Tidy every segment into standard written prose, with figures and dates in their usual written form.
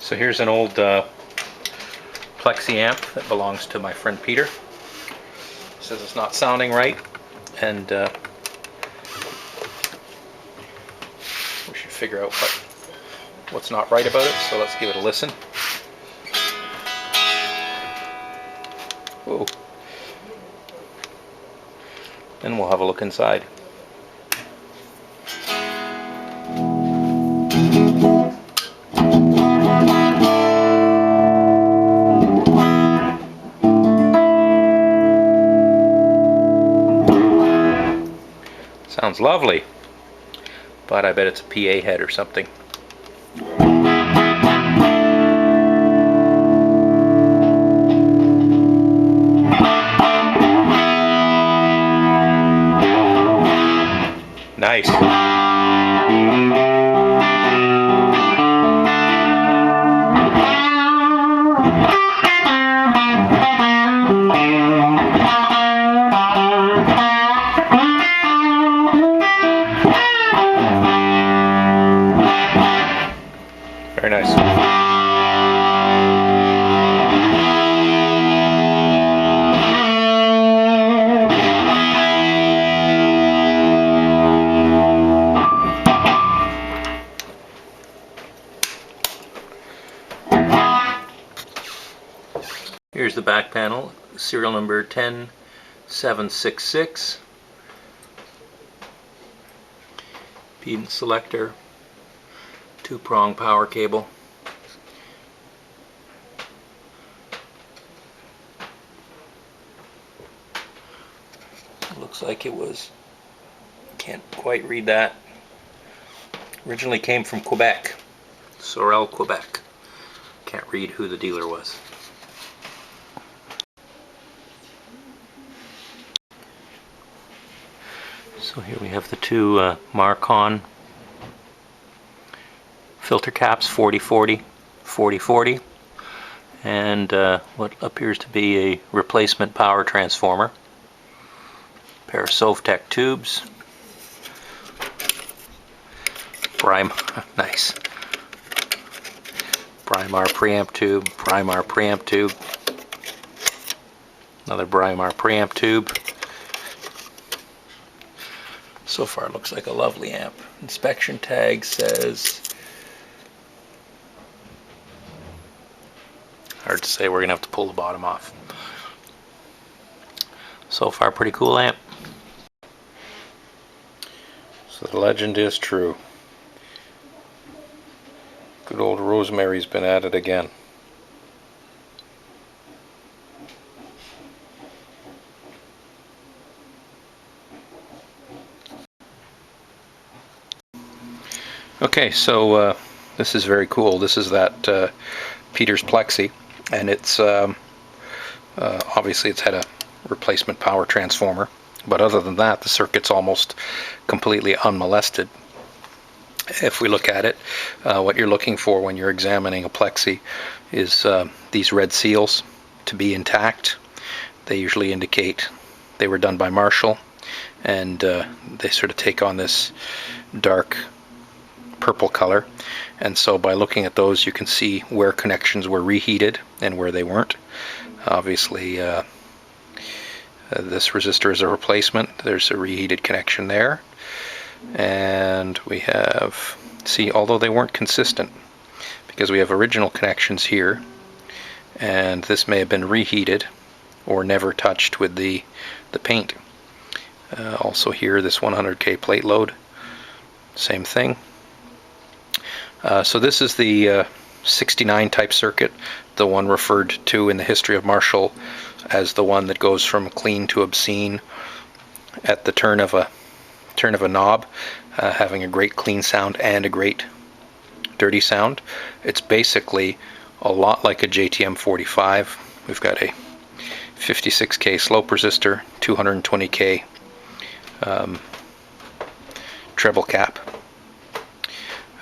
So here's an old Plexi amp that belongs to my friend Peter. Says it's not sounding right, and we should figure out what's not right about it, so let's give it a listen. Whoa. Then we'll have a look inside. Sounds lovely, but I bet it's a PA head or something. Nice. Very nice. Here's the back panel, serial number 10766. Impedance selector, 2-prong power cable. Looks like it was, can't quite read that. Originally came from Quebec, Sorel, Quebec. Can't read who the dealer was. So here we have the two Marcon filter caps, 4040, 4040, and what appears to be a replacement power transformer. Pair of Sovtech tubes. Nice. Brimar preamp tube, Brimar preamp tube, another Brimar preamp tube. So far it looks like a lovely amp. Inspection tag says, hard to say, we're gonna have to pull the bottom off. So far pretty cool amp. So the legend is true. Good old Rosemary's been at it again. Okay, so this is very cool. This is that Peter's Plexi, and it's obviously it's had a replacement power transformer, but other than that the circuit's almost completely unmolested. If we look at it, what you're looking for when you're examining a Plexi is these red seals to be intact. They usually indicate they were done by Marshall, and they sort of take on this dark purple color, and so by looking at those you can see where connections were reheated and where they weren't. Obviously this resistor is a replacement. There's a reheated connection there, and we have, see, although they weren't consistent, because we have original connections here, and this may have been reheated or never touched with the paint. Also here, this 100K plate load, same thing. So this is the 69 type circuit, the one referred to in the history of Marshall as the one that goes from clean to obscene at the turn of a knob, having a great clean sound and a great dirty sound. It's basically a lot like a JTM 45. We've got a 56K slope resistor, 220K treble cap.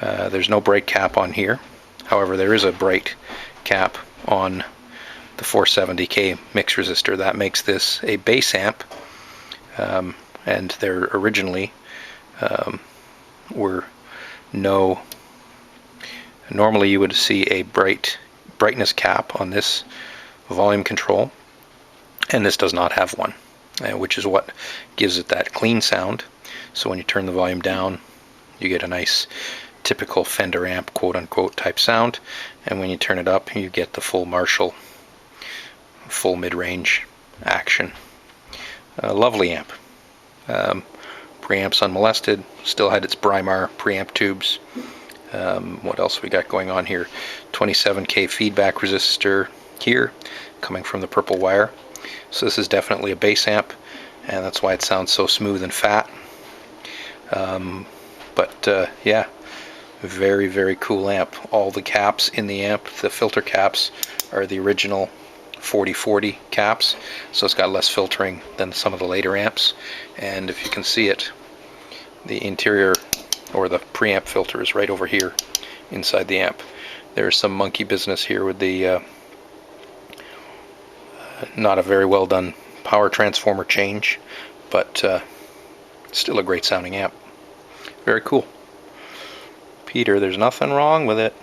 There's no bright cap on here. However, there is a bright cap on the 470K mix resistor. That makes this a bass amp, and there originally were no Normally you would see a brightness cap on this volume control, and this does not have one, which is what gives it that clean sound. So when you turn the volume down, you get a nice typical Fender amp quote-unquote type sound, and when you turn it up, you get the full Marshall, full mid-range action. Lovely amp. Preamp's unmolested, still had its Brimar preamp tubes. What else we got going on here? 27K feedback resistor here, coming from the purple wire. So this is definitely a bass amp, and that's why it sounds so smooth and fat. Yeah, very, very cool amp. All the caps in the amp, the filter caps, are the original 4040 caps, so it's got less filtering than some of the later amps. And if you can see it, the interior, or the preamp filter, is right over here inside the amp. There's some monkey business here with the not a very well done power transformer change, but still a great sounding amp. Very cool. Peter, there's nothing wrong with it.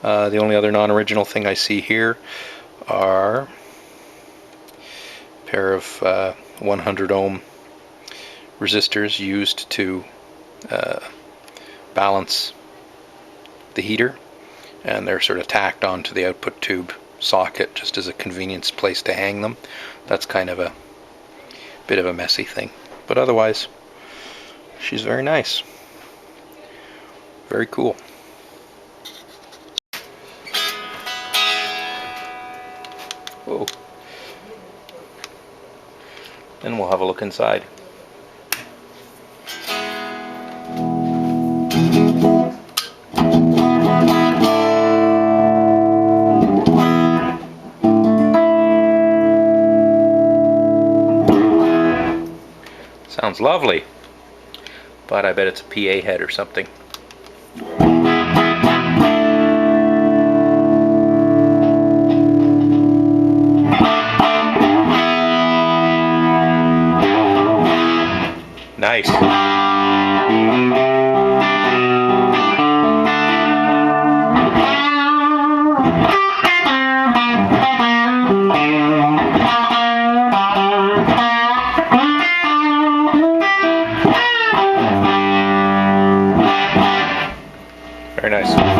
The only other non-original thing I see here are a pair of 100 ohm resistors used to balance the heater, and they're sort of tacked onto the output tube socket just as a convenience place to hang them. That's kind of a bit of a messy thing, but otherwise she's very nice. Very cool. Whoa. Then we'll have a look inside. Sounds lovely, but I bet it's a PA head or something. Nice. Very nice.